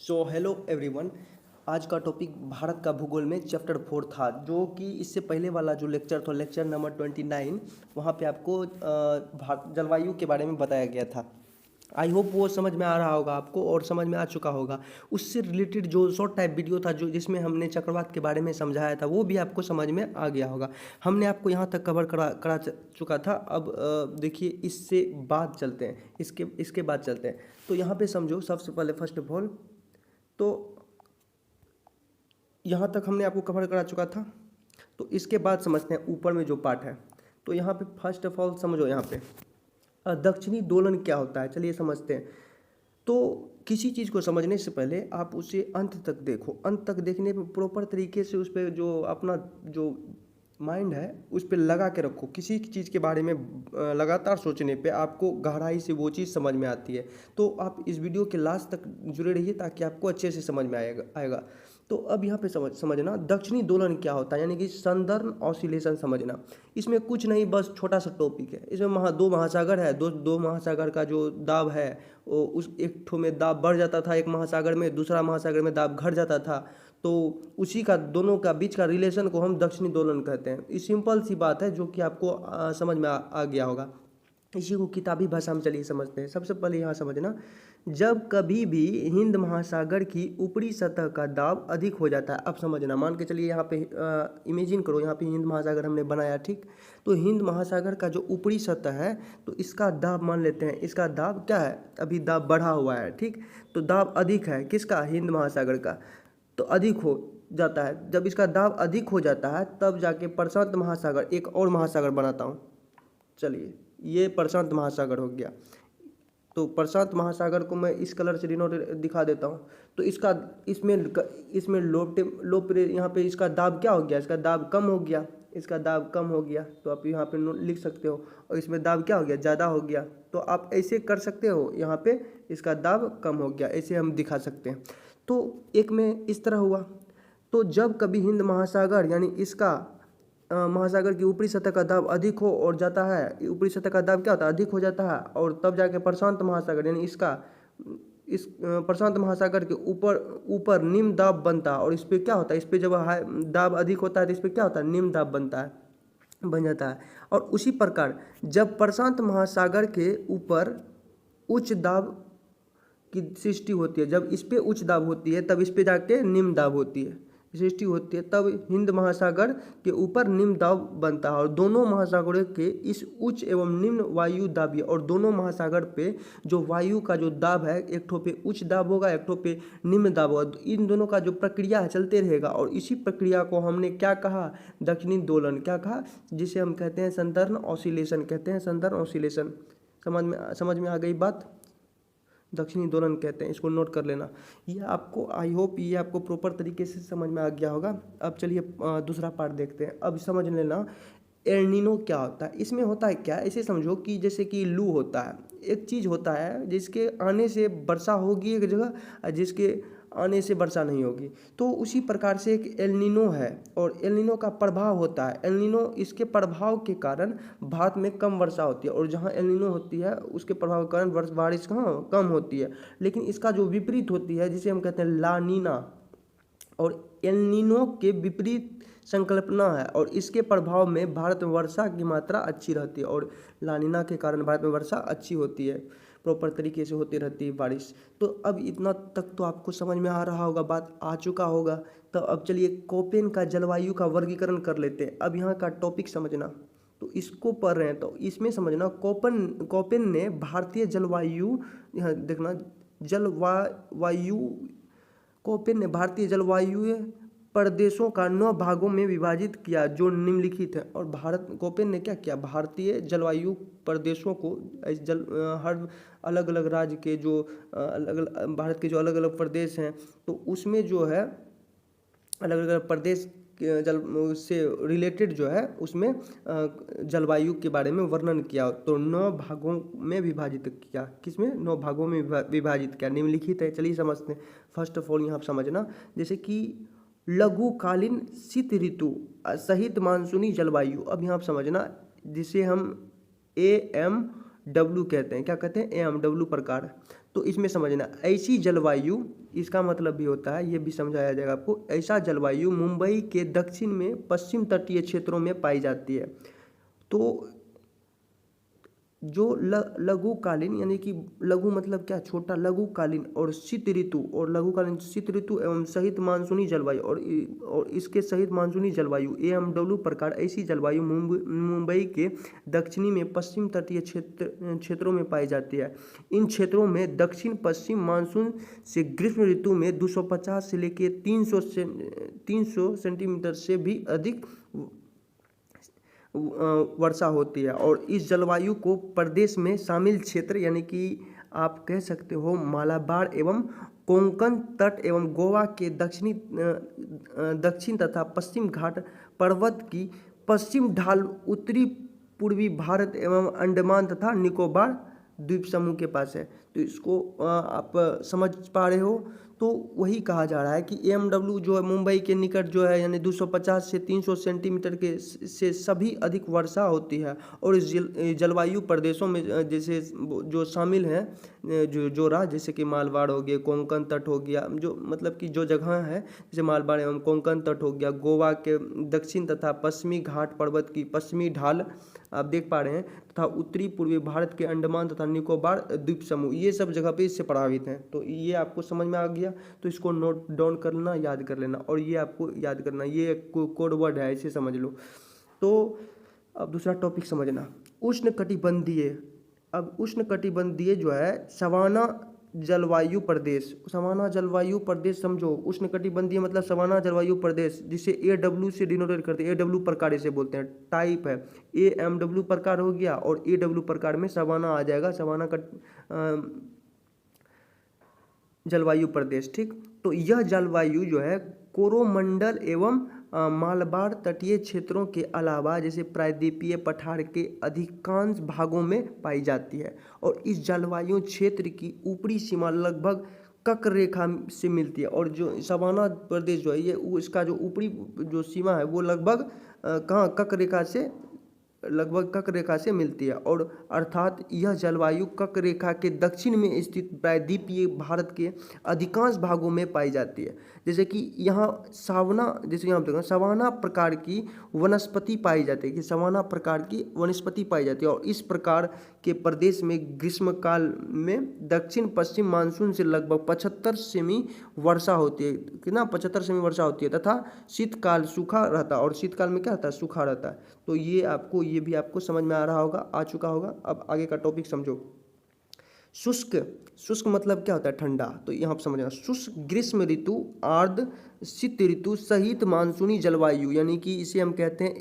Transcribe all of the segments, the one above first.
So hello everyone. आज का topic Bharat का भूगोल में चैप्टर 4 था, जो कि इससे पहले वाला जो लेक्चर था, लेक्चर नंबर 29, वहाँ पे आपको जलवायु के बारे में बताया गया था। आई होप वो समझ में आ रहा होगा आपको और समझ में आ चुका होगा। उससे रिलेटेड जो शॉर्ट टाइप वीडियो था, जो जिसमें हमने चक्रवात के बारे में समझाया था, वो भी आपको समझ में आ गया होगा। हमने आपको यहाँ तक कवर करा चुका था। अब देखिए, इससे बाद चलते हैं, इसके बाद चलते हैं। तो यहाँ पे समझो, सबसे पहले फर्स्ट ऑफ ऑल तो यहाँ तक हमने आपको कवर करा चुका था। तो इसके बाद समझते हैं ऊपर में जो पार्ट है। तो यहाँ पे फर्स्ट ऑफ ऑल समझो, यहाँ पे दक्षिणी दोलन क्या होता है, चलिए समझते हैं। तो किसी चीज़ को समझने से पहले आप उसे अंत तक देखो। अंत तक देखने पे प्रॉपर तरीके से उस पर जो अपना जो माइंड है उस पर लगा के रखो। किसी चीज़ के बारे में लगातार सोचने पे आपको गहराई से वो चीज़ समझ में आती है। तो आप इस वीडियो के लास्ट तक जुड़े रहिए ताकि आपको अच्छे से समझ में आएगा। तो अब यहाँ पे समझना दक्षिणी दोलन क्या होता है, यानी कि सदर्न ऑसिलेशन समझना। इसमें कुछ नहीं, बस छोटा सा टॉपिक है। इसमें दो महासागर है, दो महासागर का जो दाब है वो उस एक ठो में दाब बढ़ जाता था, एक महासागर में, दूसरा महासागर में दाब घट जाता था। तो उसी का दोनों का बीच का रिलेशन को हम दक्षिणी दोलन कहते हैं। ये सिंपल सी बात है जो कि आपको समझ में आ गया होगा। इसी को किताबी भाषा में चलिए समझते हैं। सबसे पहले यहाँ समझना, जब कभी भी हिंद महासागर की ऊपरी सतह का दाब अधिक हो जाता है। अब समझना, मान के चलिए यहाँ पे इमेजिन करो, यहाँ पे हिंद महासागर हमने बनाया, ठीक। तो हिंद महासागर का जो ऊपरी सतह है, तो इसका दाब मान लेते हैं, इसका दाब क्या है, अभी दाब बढ़ा हुआ है, ठीक। तो दाब अधिक है किसका, हिंद महासागर का, तो अधिक हो जाता है। जब इसका दाब अधिक हो जाता है तब जाके प्रशांत महासागर, एक और महासागर बनाता हूँ, चलिए ये प्रशांत महासागर हो गया। तो प्रशांत महासागर को मैं इस कलर से डिनोट दिखा देता हूँ। तो इसका इसमें लो प्रेशर, यहाँ पे इसका दाब क्या हो गया, इसका दाब कम हो गया, इसका दाब कम हो गया। तो आप यहाँ पे लिख सकते हो। और इसमें दाब क्या हो गया, ज़्यादा हो गया। तो आप ऐसे कर सकते हो, यहाँ पे इसका दाब कम हो गया, ऐसे हम दिखा सकते हैं। तो एक में इस तरह हुआ। तो जब कभी हिंद महासागर यानी इसका महासागर की ऊपरी सतह का दाब अधिक हो और जाता है, ऊपरी सतह का दाब क्या होता है, अधिक हो जाता है, और तब जाके प्रशांत महासागर यानी इस प्रशांत महासागर के ऊपर निम्न दाब बनता है। और इस पे क्या होता है, इस पे जब दाब अधिक होता है तो इस पे क्या होता है, निम्न दाब बन जाता है। और उसी प्रकार जब प्रशांत महासागर के ऊपर उच्च दाब की सृष्टि होती है, जब इस पे उच्च दाब होती है तब इस पे जाके निम्न दाब होती है, सृष्टि होती है, तब हिंद महासागर के ऊपर निम्न दाब बनता है। और दोनों महासागरों के इस उच्च एवं निम्न वायु दाबीय, और दोनों महासागर पे जो वायु का जो दाब है, एक ठो पे उच्च दाब होगा, एक ठो पे निम्न दाब होगा। इन दोनों का जो प्रक्रिया है चलते रहेगा। और इसी प्रक्रिया को हमने क्या कहा, दक्षिणी दोलन क्या कहा, जिसे हम कहते हैं सदर्न ऑसिलेशन, कहते हैं सदर्न ऑसिलेशन। समझ में आ गई बात, दक्षिणी दोलन कहते हैं, इसको नोट कर लेना। ये आपको, आई होप ये आपको प्रॉपर तरीके से समझ में आ गया होगा। अब चलिए दूसरा पार्ट देखते हैं। अब समझ लेना एल नीनो क्या होता है। इसमें होता है क्या, ऐसे समझो कि जैसे कि लू होता है, एक चीज़ होता है जिसके आने से वर्षा होगी एक जगह, जिसके आने से वर्षा नहीं होगी। तो उसी प्रकार से एक एल नीनो है, और एल नीनो का प्रभाव होता है। एल नीनो, इसके प्रभाव के कारण भारत में कम वर्षा होती है, और जहाँ एल नीनो होती है उसके प्रभाव के कारण बारिश कहाँ कम होती है। लेकिन इसका जो विपरीत होती है, जिसे हम कहते हैं ला नीना, और एल नीनो के विपरीत संकल्पना है, और इसके प्रभाव में भारत में वर्षा की मात्रा अच्छी रहती है, और लानिना के कारण भारत में वर्षा अच्छी होती है, प्रॉपर तरीके से होती रहती है बारिश। तो अब इतना तक तो आपको समझ में आ रहा होगा, बात आ चुका होगा। तो अब चलिए कोपेन का जलवायु का वर्गीकरण कर लेते हैं। अब यहाँ का टॉपिक समझना, तो इसको पढ़ रहे हैं तो इसमें समझना, कोपेन ने भारतीय जलवायु, यहाँ देखना, कोपेन ने भारतीय जलवायु प्रदेशों का 9 भागों में विभाजित किया जो निम्नलिखित है। और कोपेन ने क्या किया, भारतीय जलवायु प्रदेशों को हर अलग अलग राज्य के जो भारत के जो अलग अलग प्रदेश हैं, तो उसमें जो है अलग अलग प्रदेश से रिलेटेड जो है उसमें जलवायु के बारे में वर्णन किया। तो 9 भागों में विभाजित किया, किसमें, 9 भागों में विभाजित किया, निम्नलिखित है। चलिए समझते हैं। फर्स्ट ऑफ ऑल यहाँ समझना, जैसे कि लघुकालीन शीत ऋतु सहित मानसूनी जलवायु। अब यहाँ समझना, जिसे हम AMW कहते हैं, क्या कहते हैं, AMW प्रकार। तो इसमें समझना ऐसी जलवायु, इसका मतलब भी होता है, ये भी समझाया जाएगा आपको, ऐसा जलवायु मुंबई के दक्षिण में पश्चिम तटीय क्षेत्रों में पाई जाती है। तो जो लघुकालीन, यानी कि लघु मतलब क्या, छोटा, लघुकालीन और शीत ऋतु, और लघुकालीन शीत ऋतु एवं सहित मानसूनी जलवायु और इसके सहित मानसूनी जलवायु AMW प्रकार ऐसी जलवायु मुंबई के दक्षिणी में पश्चिम तटीय क्षेत्रों में पाई जाती है। इन क्षेत्रों में दक्षिण पश्चिम मानसून से ग्रीष्म ऋतु में 250 से लेकर 300 सेंटीमीटर से भी अधिक वर्षा होती है। और इस जलवायु को प्रदेश में शामिल क्षेत्र, यानी कि आप कह सकते हो मालाबार एवं कोंकण तट एवं गोवा के दक्षिण तथा पश्चिम घाट पर्वत की पश्चिम ढाल, उत्तरी पूर्वी भारत एवं अंडमान तथा निकोबार द्वीप समूह के पास है। तो इसको आप समझ पा रहे हो। तो वही कहा जा रहा है कि AMW जो है मुंबई के निकट जो है, यानी 250 से 300 सेंटीमीटर के से सभी अधिक वर्षा होती है। और इस जलवायु प्रदेशों में जैसे जो शामिल हैं जो राज्य, जैसे कि मालवाड़ हो गया, कोंकण तट हो गया, जो मतलब कि जो जगह है जैसे मालवाड़ एवं कोंकण तट हो गया, गोवा के दक्षिण तथा पश्चिमी घाट पर्वत की पश्चिमी ढाल आप देख पा रहे हैं, तथा उत्तरी पूर्वी भारत के अंडमान तथा निकोबार द्वीप समूह, ये सब जगह पे इससे प्रभावित हैं। तो ये आपको समझ में आ गया, तो इसको नोट डाउन कर लेना, याद कर लेना, और ये आपको याद करना, ये कोड वर्ड है, इसे समझ लो। तो अब दूसरा टॉपिक समझना, उष्णकटिबंधीय। अब उष्णकटिबंधीय जो है सवाना जलवायु प्रदेश, सवाना जलवायु प्रदेश समझो। उष्णकटिबंधीय मतलब सवाना जलवायु प्रदेश, जिसे AW से डिनोटेट करते हैं, AW प्रकार इसे बोलते हैं, टाइप है। AMW प्रकार हो गया, और AW प्रकार में सवाना आ जाएगा, सवाना का जलवायु प्रदेश, ठीक। तो यह जलवायु जो है कोरोमंडल एवं मालबार तटीय क्षेत्रों के अलावा जैसे प्रायद्वीपीय पठार के अधिकांश भागों में पाई जाती है। और इस जलवायु क्षेत्र की ऊपरी सीमा लगभग कर्क रेखा से मिलती है। और जो सवाना प्रदेश जो है ये इसका जो ऊपरी जो सीमा है वो लगभग कहाँ, कर्क रेखा से, लगभग कर्क रेखा से मिलती है। और अर्थात यह जलवायु कर्क रेखा के दक्षिण में स्थित प्रायद्वीपीय भारत के अधिकांश भागों में पाई जाती है। जैसे कि यहाँ सावना, जैसे यहाँ देखो सवाना प्रकार की वनस्पति पाई जाती है, कि सवाना प्रकार की वनस्पति पाई जाती है। और इस प्रकार के प्रदेश में ग्रीष्मकाल में दक्षिण पश्चिम मानसून से लगभग 75 सेमी वर्षा होती है, कितना 75 सेमी वर्षा होती है, तथा शीतकाल सूखा रहता है। और शीतकाल में क्या रहता है, सूखा रहता है। तो ये भी आपको समझ में आ रहा होगा, आ चुका होगा। अब आगे का टॉपिक समझो। शुष्क मतलब क्या होता है, ठंडा। तो यहाँ पर समझना, शुष्क ग्रीष्म ऋतु, आर्द्र शीत ऋतु सहित मानसूनी जलवायु, यानी कि इसे हम कहते हैं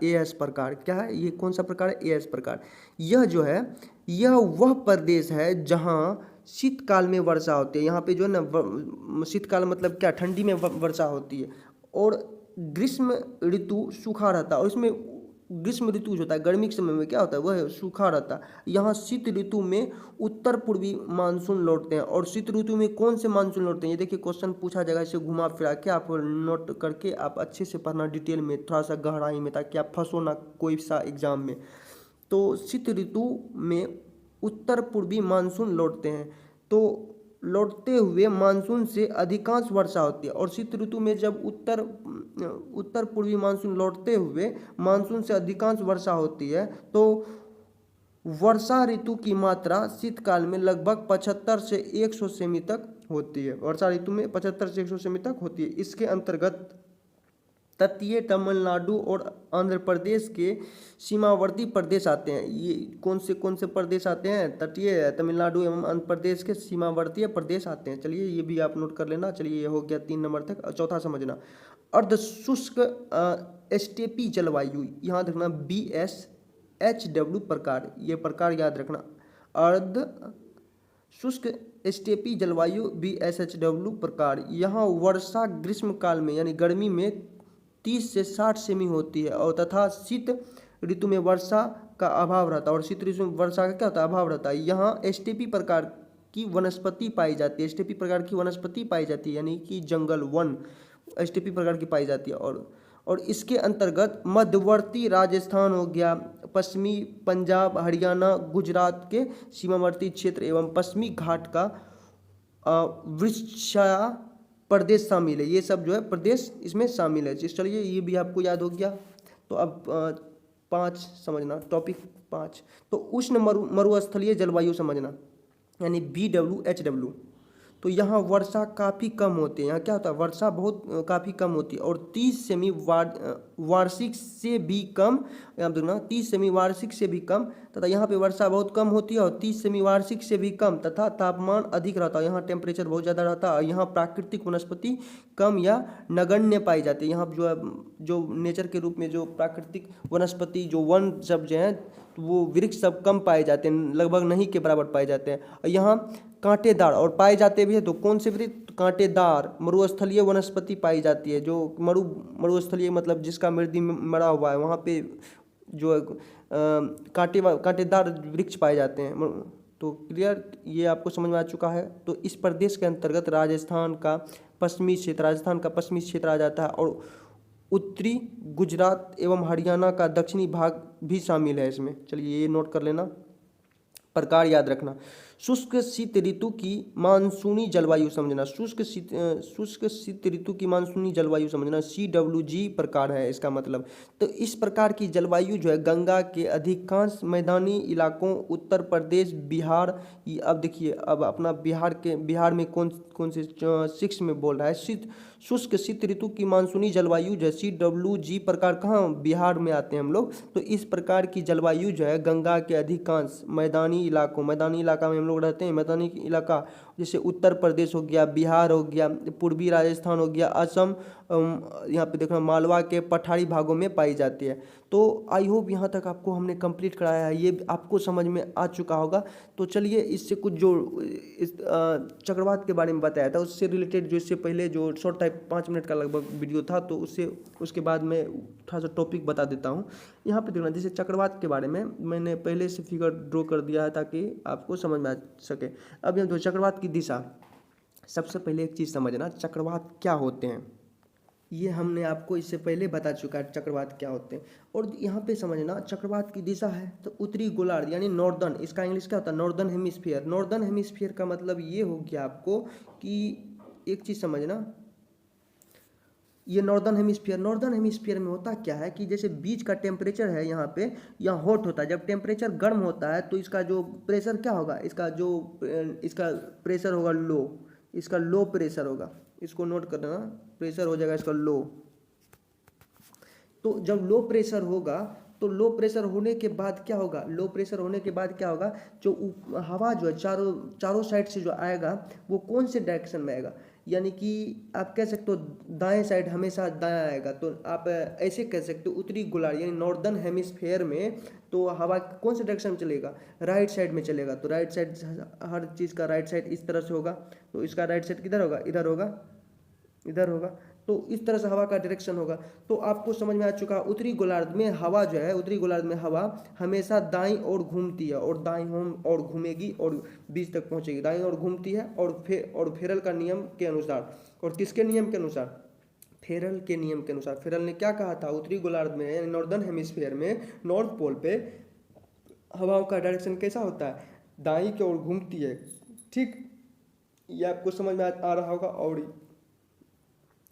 AS प्रकार। क्या है ये, कौन सा प्रकार है, AS प्रकार। यह जो है यह वह प्रदेश है जहाँ शीतकाल में वर्षा होती है। यहाँ पे जो है ना, शीतकाल मतलब क्या, ठंडी में वर्षा होती है। और ग्रीष्म ऋतु सूखा रहता है। और इसमें ग्रीष्म ऋतु जो होता है गर्मी के समय में क्या होता है, वह सूखा रहता है। यहाँ शीत ऋतु में उत्तर पूर्वी मानसून लौटते हैं। और शीत ऋतु में कौन से मानसून लौटते हैं, ये देखिए क्वेश्चन पूछा जाएगा, इसे घुमा फिरा के आप नोट करके आप अच्छे से पढ़ना डिटेल में, थोड़ा सा गहराई में, ताकि आप फंसो ना कोई सा एग्जाम में। तो शीत ऋतु में उत्तर पूर्वी मानसून लौटते हैं। तो लौटते हुए मानसून से अधिकांश वर्षा होती है। और शीत ऋतु में जब उत्तर पूर्वी मानसून लौटते हुए मानसून से अधिकांश वर्षा होती है, तो वर्षा ऋतु की मात्रा शीतकाल में लगभग 75 से 100 सेमी तक होती है। वर्षा ऋतु में 75 से 100 सेमी तक होती है। इसके अंतर्गत तटीय तमिलनाडु और आंध्र प्रदेश के सीमावर्ती प्रदेश आते हैं। ये कौन से प्रदेश आते हैं, तटीय तमिलनाडु एवं आंध्र प्रदेश के सीमावर्तीय प्रदेश आते हैं। चलिए ये भी आप नोट कर लेना। चलिए ये हो गया 3 नंबर तक। चौथा समझना, अर्ध शुष्क स्टेपी जलवायु, यहाँ रखना BSHW प्रकार, ये प्रकार याद रखना। अर्ध शुष्क स्टेपी जलवायु BSHW प्रकार, यहाँ वर्षा ग्रीष्मकाल में यानी गर्मी में 30 से 60 सेमी होती है। और तथा शीत ऋतु में वर्षा का अभाव रहता है। और शीत ऋतु में वर्षा का क्या होता है, अभाव रहता है। यहाँ स्टेपी प्रकार की वनस्पति पाई जाती है। स्टेपी प्रकार की वनस्पति पाई जाती है, यानी कि जंगल वन स्टेपी प्रकार की पाई जाती है। और इसके अंतर्गत मध्यवर्ती राजस्थान हो गया, पश्चिमी पंजाब, हरियाणा, गुजरात के सीमावर्ती क्षेत्र एवं पश्चिमी घाट का वृक्षाया प्रदेश शामिल है। ये सब जो है प्रदेश इसमें शामिल है। चलिए ये भी आपको याद हो गया। तो अब 5 समझना, टॉपिक 5। तो उष्ण मरुस्थलीय जलवायु समझना, यानी BWHW। तो यहाँ वर्षा काफ़ी कम होती है। यहाँ क्या होता है, वर्षा बहुत काफ़ी कम होती है और 30 सेमी वार्षिक से भी कम, यहाँ देखना 30 सेमी वार्षिक से भी कम, तथा यहाँ पे वर्षा बहुत कम होती है और 30 सेमी वार्षिक से भी कम, तथा तापमान अधिक रहता है। यहाँ टेम्परेचर बहुत ज़्यादा रहता है और यहाँ प्राकृतिक वनस्पति कम या नगण्य पाई जाती है। यहाँ जो है जो नेचर के रूप में जो प्राकृतिक वनस्पति जो वन सब जो हैं तो वो वृक्ष सब कम पाए जाते हैं, लगभग नहीं के बराबर पाए जाते हैं। और यहाँ कांटेदार और पाए जाते भी है तो कौन से वृक्ष, कांटेदार मरुस्थलीय वनस्पति पाई जाती है। जो मरुस्थलीय मतलब जिसका मृदा मरा हुआ है वहाँ पे जो है कांटेदार वृक्ष पाए जाते हैं। तो क्लियर, ये आपको समझ में आ चुका है। तो इस प्रदेश के अंतर्गत राजस्थान का पश्चिमी क्षेत्र आ जाता है और उत्तरी गुजरात एवं हरियाणा का दक्षिणी भाग भी शामिल है इसमें। चलिए ये नोट कर लेना, प्रकार याद रखना। शुष्क शीत ऋतु की मानसूनी जलवायु समझना, शुष्क शीत ऋतु की मानसूनी जलवायु समझना, CWG प्रकार है इसका मतलब। तो इस प्रकार की जलवायु जो है गंगा के अधिकांश मैदानी इलाकों, उत्तर प्रदेश, बिहार, अब देखिए अब अपना बिहार में कौन से 6 में बोल रहा है, शुष्क शीत ऋतु की मानसूनी जलवायु जो है CWG प्रकार कहाँ, बिहार में आते हैं हम लोग। तो इस प्रकार की जलवायु जो है गंगा के अधिकांश मैदानी इलाका में हम लोग रहते हैं। मैदानी इलाका जैसे उत्तर प्रदेश हो गया, बिहार हो गया, पूर्वी राजस्थान हो गया, असम, यहाँ पे देखना मालवा के पठारी भागों में पाई जाती है। तो आई होप यहाँ तक आपको हमने कंप्लीट कराया है, ये आपको समझ में आ चुका होगा। तो चलिए इससे कुछ जो इस चक्रवात के बारे में बताया था उससे रिलेटेड जो इससे पहले जो शॉर्ट टाइप 5 मिनट का लगभग वीडियो था, तो उसके बाद मैं थोड़ा सा टॉपिक बता देता हूँ। यहाँ पे देखना, जैसे चक्रवात के बारे में मैंने पहले से फिगर ड्रॉ कर दिया है ताकि आपको समझ में आ सके। अब यहाँ चक्रवात की दिशा, सबसे पहले एक चीज़ समझना, चक्रवात क्या होते हैं ये हमने आपको इससे पहले बता चुका है चक्रवात क्या होते हैं। और यहाँ पे समझना चक्रवात की दिशा है तो उत्तरी गोलार्ध यानी नॉर्दर्न, इसका इंग्लिश क्या होता है, नॉर्दर्न हेमिस्फीयर। नॉर्दर्न हेमिस्फीयर का मतलब ये हो गया आपको कि एक चीज़ समझना, ये नॉर्दर्न हेमिस्फीयर में होता क्या है कि जैसे बीच का टेम्परेचर है यहाँ पे, यहाँ हॉट होता है। जब टेम्परेचर गर्म होता है तो इसका जो प्रेशर क्या होगा, इसका प्रेशर होगा लो, इसका लो प्रेशर होगा। इसको नोट करना, प्रेशर हो जाएगा इसका लो। तो जब लो प्रेशर होगा तो लो प्रेशर होने के बाद क्या होगा, जो हवा जो है चारों साइड से जो आएगा वो कौन से डायरेक्शन में आएगा, यानी कि आप कह सकते हो दाएं साइड हमेशा दायां आएगा। तो आप ऐसे कह सकते हो उत्तरी गोलार्ध यानी नॉर्दर्न हेमिस्फीयर में तो हवा कौन से डायरेक्शन में चलेगा, राइट साइड में चलेगा। तो राइट साइड, हर चीज़ का राइट साइड इस तरह से होगा, तो इसका राइट साइड किधर होगा, इधर होगा। तो इस तरह से हवा का डायरेक्शन होगा। तो आपको समझ में आ चुका, उत्तरी गोलार्ध में हवा हमेशा दाईं ओर घूमती है और दाईं ओर घूमेगी और बीच तक पहुंचेगी। दाईं ओर घूमती है और फेरल का नियम के अनुसार, और किसके नियम के अनुसार, फेरल के नियम के अनुसार। फेरल ने क्या कहा था, उत्तरी गोलार्ध में यानी नॉर्दर्न हेमिस्फीयर में नॉर्थ पोल पे हवाओं का डायरेक्शन कैसा होता है, दाईं की ओर घूमती है। ठीक, ये आपको समझ में आ रहा होगा। और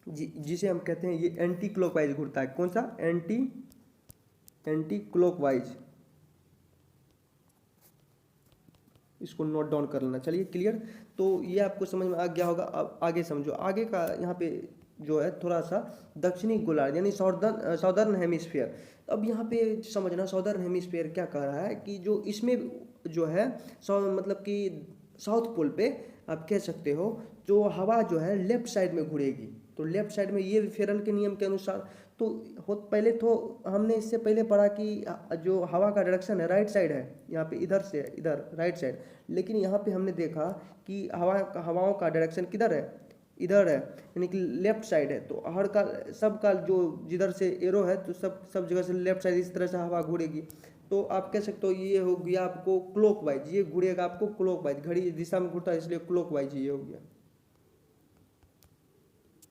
जिसे हम कहते हैं ये एंटी क्लॉकवाइज घूमता है। कौन सा, एंटी क्लॉकवाइज, इसको नोट डाउन कर लेना। चलिए क्लियर, तो ये आपको समझ में आ गया होगा। अब आगे समझो, आगे का यहाँ पे जो है थोड़ा सा दक्षिणी गोलार्ध यानी साउदर्न हेमिस्फीयर। अब यहाँ पे समझना साउदर्न हेमिस्फीयर क्या कह रहा है कि जो इसमें जो है मतलब कि साउथ पोल पे आप कह सकते हो जो हवा जो है लेफ्ट साइड में घूरेगी। तो लेफ्ट साइड में ये फेरल के नियम के अनुसार तो पहले तो हमने इससे पहले पढ़ा कि जो हवा का डायरेक्शन है राइट साइड है, यहाँ पे इधर से इधर राइट साइड। लेकिन यहाँ पे हमने देखा कि हवाओं का डायरेक्शन किधर है, इधर है, यानी कि लेफ्ट साइड है। तो हर का सब का जो जिधर से एरो है तो सब जगह से लेफ्ट साइड इस तरह से हवा घूरेगी। तो आप कह सकते हो ये हो गया आपको क्लॉकवाइज, ये घूरेगा आपको क्लॉकवाइज, घड़ी इस दिशा में घूरता है इसलिए क्लॉकवाइज ये हो गया।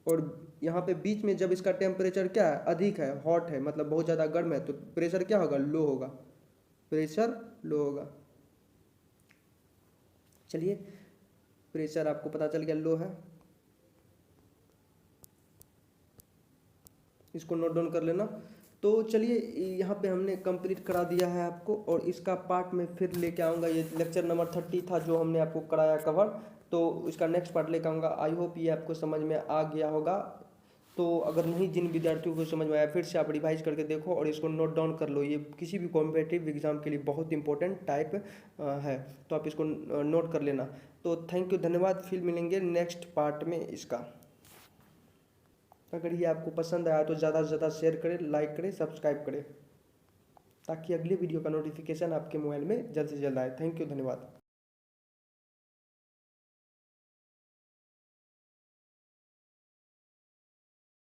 और यहाँ पे बीच में जब इसका टेम्परेचर क्या है, अधिक है, हॉट है, मतलब बहुत ज़्यादा गर्म है, तो प्रेशर क्या होगा, लो होगा। प्रेशर लो होगा। चलिए, प्रेशर आपको पता चल गया लो है, इसको नोट डाउन कर लेना। तो चलिए, यहाँ पे हमने कंप्लीट करा दिया है आपको, और इसका पार्ट में फिर लेके आऊँगा। ये लेक्चर नंबर 30 था जो हमने आपको कराया कवर, तो इसका नेक्स्ट पार्ट लेकर आऊँगा। आई होप ये आपको समझ में आ गया होगा। तो अगर नहीं, जिन विद्यार्थियों को समझ में आया, फिर से आप रिवाइज करके देखो और इसको नोट डाउन कर लो। ये किसी भी कॉम्पिटिटिव एग्जाम के लिए बहुत इंपॉर्टेंट टाइप है, तो आप इसको नोट कर लेना। तो थैंक यू, धन्यवाद। फिर मिलेंगे नेक्स्ट पार्ट में इसका। अगर ये आपको पसंद आया तो ज़्यादा से ज़्यादा शेयर करें, लाइक करें, सब्सक्राइब करें, ताकि अगले वीडियो का नोटिफिकेशन आपके मोबाइल में जल्द से जल्द आए। थैंक यू, धन्यवाद।